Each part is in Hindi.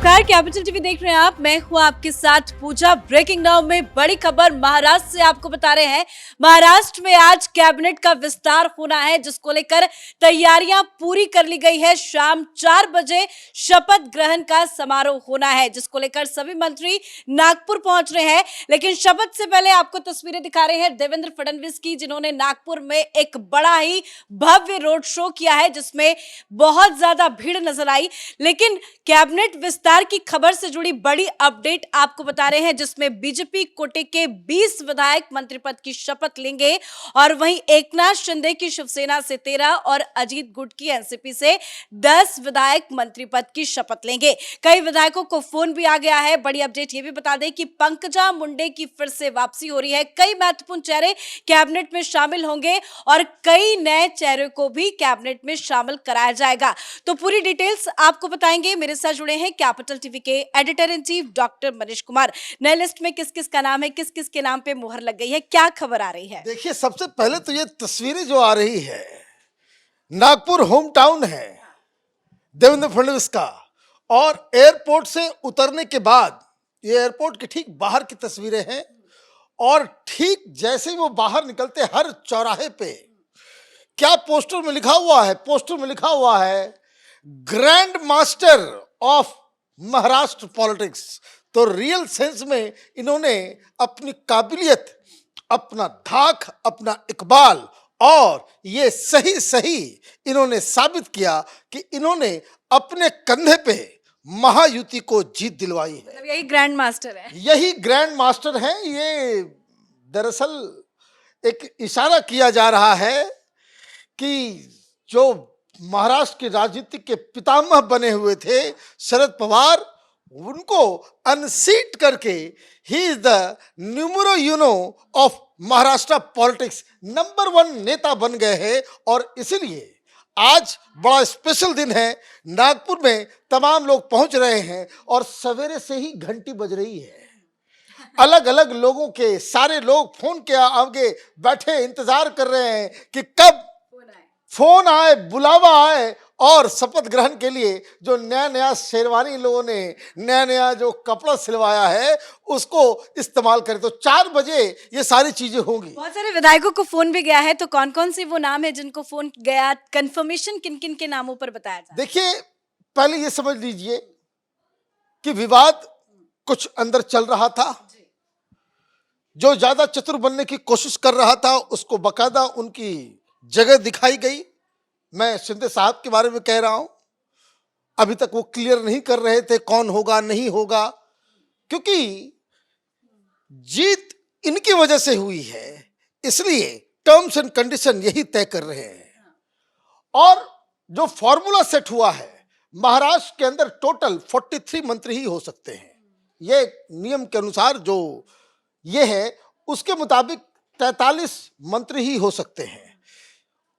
नमस्कार, कैपिटल टीवी देख रहे हैं आप। मैं हूं आपके साथ पूजा। ब्रेकिंग नाउ में बड़ी खबर महाराष्ट्र से आपको बता रहे हैं। महाराष्ट्र में आज कैबिनेट का विस्तार होना है, जिसको लेकर तैयारियां पूरी कर ली गई है। शाम 4 बजे शपथ ग्रहण का समारोह होना है, जिसको लेकर सभी मंत्री नागपुर पहुंच रहे हैं। लेकिन शपथ से पहले आपको तस्वीरें दिखा रहे हैं देवेंद्र फडणवीस की, जिन्होंने नागपुर में एक बड़ा ही भव्य रोड शो किया है, जिसमें बहुत ज्यादा भीड़ नजर आई। लेकिन कैबिनेट विस्तार की खबर से जुड़ी बड़ी अपडेट आपको बता रहे हैं, जिसमें बीजेपी कोटे के 20 विधायक मंत्री पद की शपथ लेंगे और वहीं एकनाथ शिंदे की शिवसेना से 13 और अजीत गुट की एनसीपी से 10 विधायक मंत्री पद की शपथ लेंगे। कई विधायकों को फोन भी आ गया है। बड़ी अपडेट ये भी बता दें कि पंकजा मुंडे की फिर से वापसी हो रही है। कई महत्वपूर्ण चेहरे कैबिनेट में शामिल होंगे और कई नए चेहरे को भी कैबिनेट में शामिल कराया जाएगा। तो पूरी डिटेल्स आपको बताएंगे। मेरे साथ जुड़े हैं कैपिटल टीवी के editor in chief doctor Manish Kumar. नए लिस्ट में किस किस का नाम है, किस किस के नाम पे मुहर लग गई है, क्या खबर आ रही है? देखिए, सबसे पहले तो ये तस्वीरें जो आ रही है, नागपुर होम टाउन है देवेंद्र फडणवीस का, और एयरपोर्ट से उतरने के बाद ये एयरपोर्ट के ठीक बाहर की तस्वीरें हैं। और ठीक जैसे ही वो बाहर निकलते, हर चौराहे पे क्या पोस्टर में लिखा हुआ है? पोस्टर में लिखा हुआ है grand master of Maharashtra politics. तो रियल सेंस में इन्होंने अपनी काबिलियत, अपना धाक, अपना इकबाल और ये सही इन्होंने साबित किया कि इन्होंने अपने कंधे पे महायुति को जीत दिलवाई है। मतलब यही ग्रैंड मास्टर है। यही ग्रैंड मास्टर है। ये दरअसल एक इशारा किया जा रहा है कि जो महाराष्ट्र के राजनीति के पितामह बने हुए थे शरद पवार, उनको अनसीट करके ही is the numero uno of Maharashtra politics, number 1 नेता बन गए हैं। और इसीलिए आज बड़ा स्पेशल दिन है। नागपुर में तमाम लोग पहुंच रहे हैं और सवेरे से ही घंटी बज रही है। अलग अलग लोगों के सारे लोग फोन के आगे बैठे इंतजार कर रहे हैं कि कब फोन आए, बुलावा आए और शपथ ग्रहण के लिए जो नया शेरवानी लोगों ने नया जो कपड़ा सिलवाया है उसको इस्तेमाल करें। तो 4 बजे ये सारी चीजें होंगी। बहुत सारे विधायकों को फोन भी गया है, तो कौन कौन से वो नाम है जिनको फोन गया? कंफर्मेशन किन किन के नामों पर बताया जाए? देखिए, पहले ये समझ लीजिए कि विवाद कुछ अंदर चल रहा था। जो ज्यादा चतुर बनने की कोशिश कर रहा था उसको बकायदा उनकी जगह दिखाई गई। मैं शिंदे साहब के बारे में कह रहा हूं, अभी तक वो क्लियर नहीं कर रहे थे कौन होगा नहीं होगा, क्योंकि जीत इनकी वजह से हुई है। इसलिए टर्म्स एंड कंडीशन यही तय कर रहे हैं। और जो फॉर्मूला सेट हुआ है, महाराष्ट्र के अंदर टोटल 43 मंत्री ही हो सकते हैं। ये नियम के अनुसार जो ये है उसके मुताबिक 43 मंत्री ही हो सकते हैं।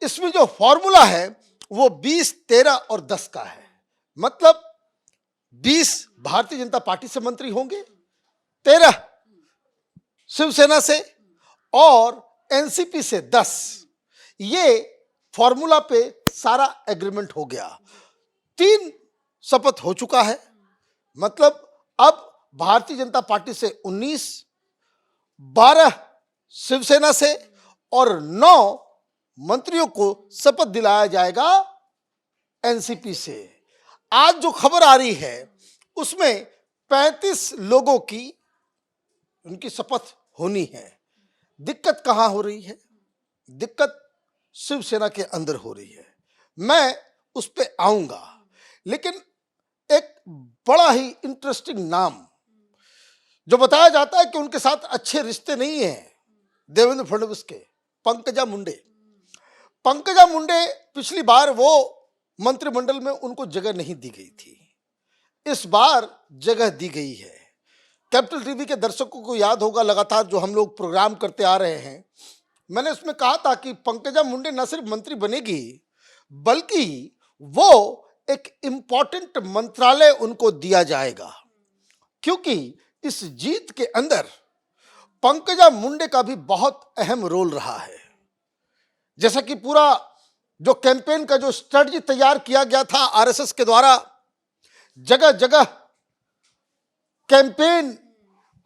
इसमें जो फॉर्मूला है वो 20, 13 और 10 का है। मतलब 20 भारतीय जनता पार्टी से मंत्री होंगे, 13 शिवसेना से और एनसीपी से 10। ये फॉर्मूला पे सारा एग्रीमेंट हो गया। 3 शपथ हो चुका है। मतलब अब भारतीय जनता पार्टी से 19, 12 शिवसेना से और 9 मंत्रियों को शपथ दिलाया जाएगा एनसीपी से। आज जो खबर आ रही है उसमें 35 लोगों की उनकी शपथ होनी है। दिक्कत कहां हो रही है? दिक्कत शिवसेना के अंदर हो रही है। मैं उस पर आऊंगा, लेकिन एक बड़ा ही इंटरेस्टिंग नाम जो बताया जाता है कि उनके साथ अच्छे रिश्ते नहीं हैं देवेंद्र फडणवीस के, पंकजा मुंडे। पंकजा मुंडे पिछली बार वो मंत्रिमंडल में उनको जगह नहीं दी गई थी, इस बार जगह दी गई है। कैपिटल टीवी के दर्शकों को याद होगा, लगातार जो हम लोग प्रोग्राम करते आ रहे हैं, मैंने उसमें कहा था कि पंकजा मुंडे न सिर्फ मंत्री बनेगी बल्कि वो एक इंपॉर्टेंट मंत्रालय उनको दिया जाएगा, क्योंकि इस जीत के अंदर पंकजा मुंडे का भी बहुत अहम रोल रहा है। जैसा कि पूरा जो कैंपेन का जो स्ट्रेटजी तैयार किया गया था आरएसएस के द्वारा, जगह जगह कैंपेन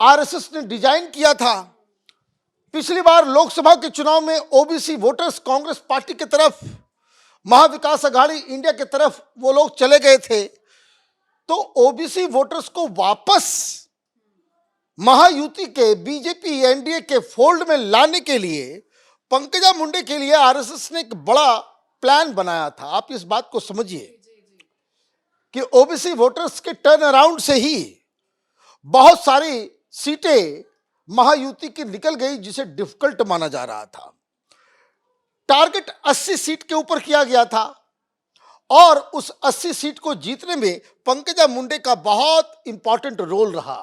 आरएसएस ने डिजाइन किया था। पिछली बार लोकसभा के चुनाव में ओबीसी वोटर्स कांग्रेस पार्टी की तरफ, महाविकास अघाड़ी इंडिया की तरफ वो लोग चले गए थे। तो ओबीसी वोटर्स को वापस महायुति के, बीजेपी एनडीए के फोल्ड में लाने के लिए पंकजा मुंडे के लिए आरएसएस ने एक बड़ा प्लान बनाया था। आप इस बात को समझिए कि ओबीसी वोटर्स के टर्न अराउंड से ही बहुत सारी सीटें महायुति की निकल गई, जिसे डिफिकल्ट माना जा रहा था। टारगेट 80 सीट के ऊपर किया गया था और उस 80 सीट को जीतने में पंकजा मुंडे का बहुत इंपॉर्टेंट रोल रहा।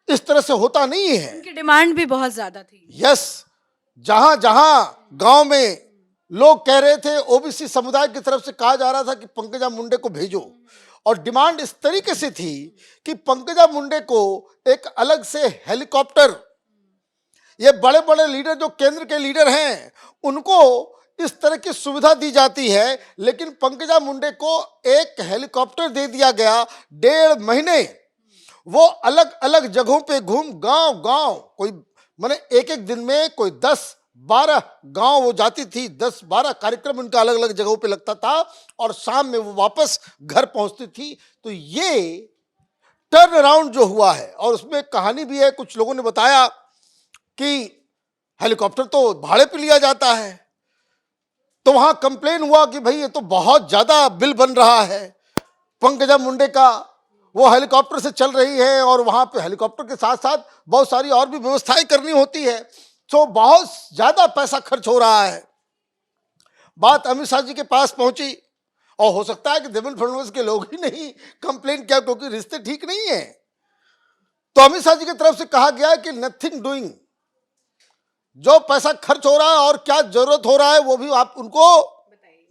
इस तरह से होता नहीं है। उनकी डिमांड भी बहुत ज्यादा थी। यस, जहां जहां गांव में लोग कह रहे थे, ओबीसी समुदाय की तरफ से कहा जा रहा था कि पंकजा मुंडे को भेजो, और डिमांड इस तरीके से थी कि पंकजा मुंडे को एक अलग से हेलीकॉप्टर, ये बड़े बड़े लीडर जो केंद्र के लीडर हैं उनको इस तरह की सुविधा दी जाती है, लेकिन पंकजा मुंडे को एक हेलीकॉप्टर दे दिया गया। 1.5 महीने वो अलग अलग जगहों पे घूम, गांव गांव, कोई माने एक एक दिन में कोई 10-12 गांव वो जाती थी। 10-12 कार्यक्रम उनका अलग अलग जगहों पे लगता था और शाम में वो वापस घर पहुंचती थी। तो ये टर्न अराउंड जो हुआ है, और उसमें कहानी भी है, कुछ लोगों ने बताया कि हेलीकॉप्टर तो भाड़े पे लिया जाता है, तो वहां कंप्लेन हुआ कि भाई ये तो बहुत ज्यादा बिल बन रहा है, पंकजा मुंडे का वो हेलीकॉप्टर से चल रही है और वहां पे हेलीकॉप्टर के साथ साथ बहुत सारी और भी व्यवस्थाएं करनी होती है, तो बहुत ज्यादा पैसा खर्च हो रहा है। बात अमित शाह जी के पास पहुंची और हो सकता है कि देवेंद्र फडणवीस के लोग ही नहीं कंप्लेन किया, क्योंकि रिश्ते ठीक नहीं है। तो अमित शाह जी की तरफ से कहा गया कि नथिंग डूइंग, जो पैसा खर्च हो रहा है और क्या जरूरत हो रहा है वो भी आप उनको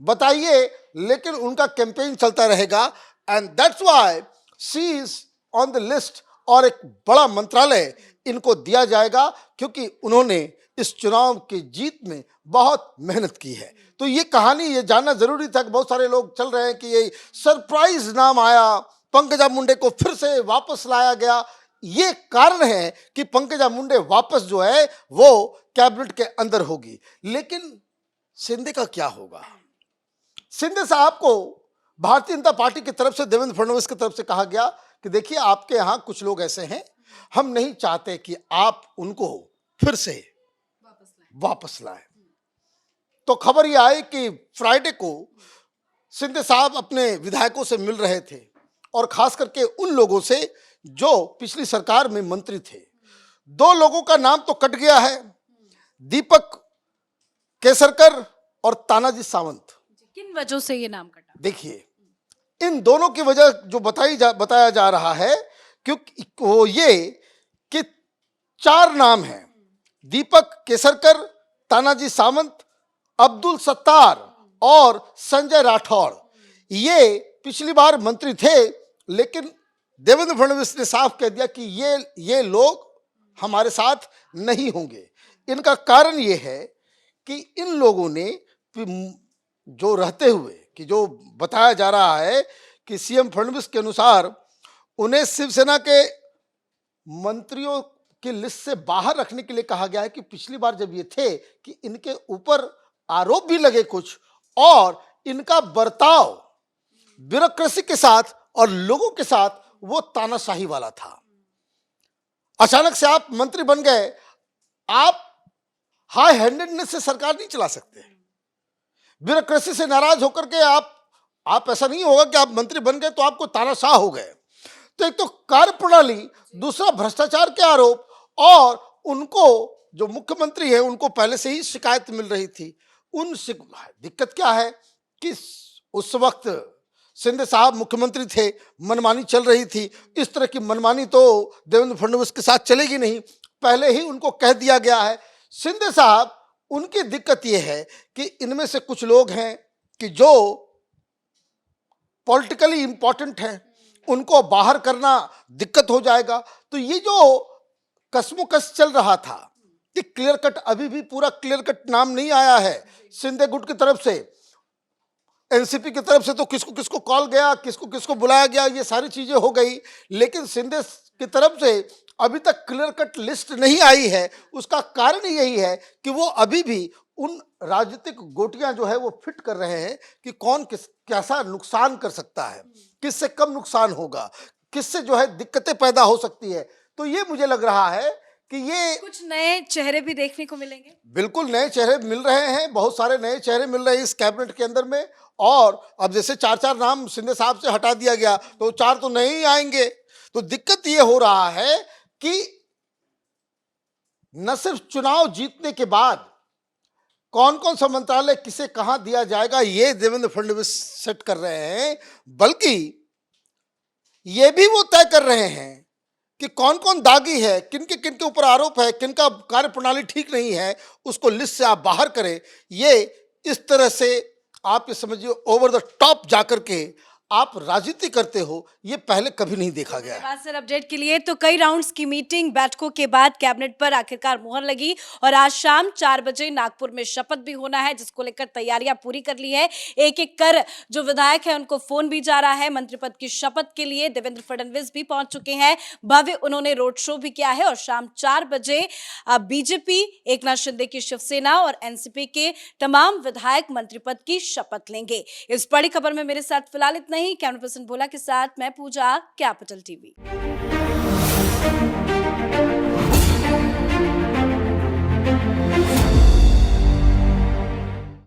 बताइए, लेकिन उनका कैंपेन चलता रहेगा। And that's why she is on the list, और एक बड़ा मंत्रालय इनको दिया जाएगा, क्योंकि उन्होंने इस चुनाव की जीत में बहुत मेहनत की है। तो ये कहानी, ये जानना जरूरी था कि बहुत सारे लोग चल रहे हैं कि ये सरप्राइज नाम आया, पंकजा मुंडे को फिर से वापस लाया गया। ये कारण है कि पंकजा मुंडे वापस जो है वो कैबिनेट के अंदर होगी। लेकिन शिंदे का क्या होगा? शिंदे साहब को भारतीय जनता पार्टी की तरफ से, देवेंद्र फडणवीस की तरफ से कहा गया कि देखिए आपके यहां कुछ लोग ऐसे हैं, हम नहीं चाहते कि आप उनको फिर से वापस लाएं। तो खबर यह आई कि फ्राइडे को शिंदे साहब अपने विधायकों से मिल रहे थे, और खास करके उन लोगों से जो पिछली सरकार में मंत्री थे। 2 लोगों का नाम तो कट गया है, दीपक केसरकर और तानाजी सावंत। किन वजहों से ये नाम कटा? देखिए, इन दोनों की वजह जो बताया जा रहा है, क्योंकि वो ये कि 4 नाम हैं, दीपक केसरकर, तानाजी सावंत, अब्दुल सत्तार और संजय राठौड़। ये पिछली बार मंत्री थे, लेकिन देवेंद्र फडणवीस ने साफ कह दिया कि ये लोग हमारे साथ नहीं होंगे। इनका कारण ये है कि इन लोगों ने जो रहते हुए कि जो बताया जा रहा है कि सीएम फडणवीस के अनुसार उन्हें शिवसेना के मंत्रियों की लिस्ट से बाहर रखने के लिए कहा गया है कि पिछली बार जब ये थे कि इनके ऊपर आरोप भी लगे कुछ, और इनका बर्ताव ब्यूरोक्रेसी के साथ और लोगों के साथ वो तानाशाही वाला था। अचानक से आप मंत्री बन गए, आप हाई हैंडेडनेस से सरकार नहीं चला सकते। ब्यूरोक्रेसी से नाराज होकर के आप ऐसा नहीं होगा कि आप मंत्री बन गए तो आपको तानाशाह हो गए। तो एक तो कार्यप्रणाली, दूसरा भ्रष्टाचार के आरोप, और उनको जो मुख्यमंत्री है उनको पहले से ही शिकायत मिल रही थी। दिक्कत क्या है कि उस वक्त शिंदे साहब मुख्यमंत्री थे, मनमानी चल रही थी। इस तरह की मनमानी तो देवेंद्र फडणवीस के साथ चलेगी नहीं, पहले ही उनको कह दिया गया है। शिंदे साहब, उनकी दिक्कत यह है कि इनमें से कुछ लोग हैं कि जो पॉलिटिकली इंपॉर्टेंट हैं, उनको बाहर करना दिक्कत हो जाएगा। तो ये जो कसमोकस चल रहा था कि क्लियर कट, अभी भी पूरा क्लियर कट नाम नहीं आया है शिंदे गुट की तरफ से। एनसीपी की तरफ से तो किसको किसको कॉल गया, किसको किसको बुलाया गया, ये सारी चीजें हो गई, लेकिन शिंदे की तरफ से अभी तक क्लियर कट लिस्ट नहीं आई है। उसका कारण यही है कि वो अभी भी उन राजनीतिक गोटियां जो है वो फिट कर रहे हैं कि कौन कैसा नुकसान कर सकता है, किससे कम नुकसान होगा, किससे जो है दिक्कतें पैदा हो सकती है। तो ये मुझे लग रहा है कि ये कुछ नए चेहरे भी देखने को मिलेंगे। बिल्कुल नए चेहरे मिल रहे हैं, बहुत सारे नए चेहरे मिल रहे हैं इस कैबिनेट के अंदर में। और अब जैसे 4-4 नाम शिंदे साहब से हटा दिया गया तो 4 तो नहीं आएंगे। तो दिक्कत ये हो रहा है कि न सिर्फ चुनाव जीतने के बाद कौन कौन सा मंत्रालय किसे कहां दिया जाएगा ये देवेंद्र फडणवीस सेट कर रहे हैं, बल्कि ये भी वो तय कर रहे हैं कि कौन कौन दागी है, किनके किनके ऊपर आरोप है, किनका कार्य प्रणाली ठीक नहीं है, उसको लिस्ट से आप बाहर करें। ये इस तरह से आप ये समझिए ओवर द टॉप जाकर के आप राजनीति करते हो, ये पहले कभी नहीं देखा गया है। धन्यवाद सर अपडेट के लिए। तो कई राउंड्स की मीटिंग बैठकों के बाद कैबिनेट पर आखिरकार मुहर लगी और आज शाम 4 बजे नागपुर में शपथ भी होना है, जिसको लेकर तैयारियां पूरी कर ली है। एक एक कर जो विधायक है उनको फोन भी जा रहा है। मंत्री पद की शपथ के लिए देवेंद्र फडणवीस भी पहुंच चुके हैं। भव्य उन्होंने रोड शो भी किया है और शाम 4 बजे बीजेपी, एकनाथ शिंदे की शिवसेना और एनसीपी के तमाम विधायक मंत्री पद की शपथ लेंगे। इस बड़ी खबर में मेरे साथ फिलहाल इतना ही। कैमरा पर्सन भोला के साथ मैं पूजा, कैपिटल टीवी।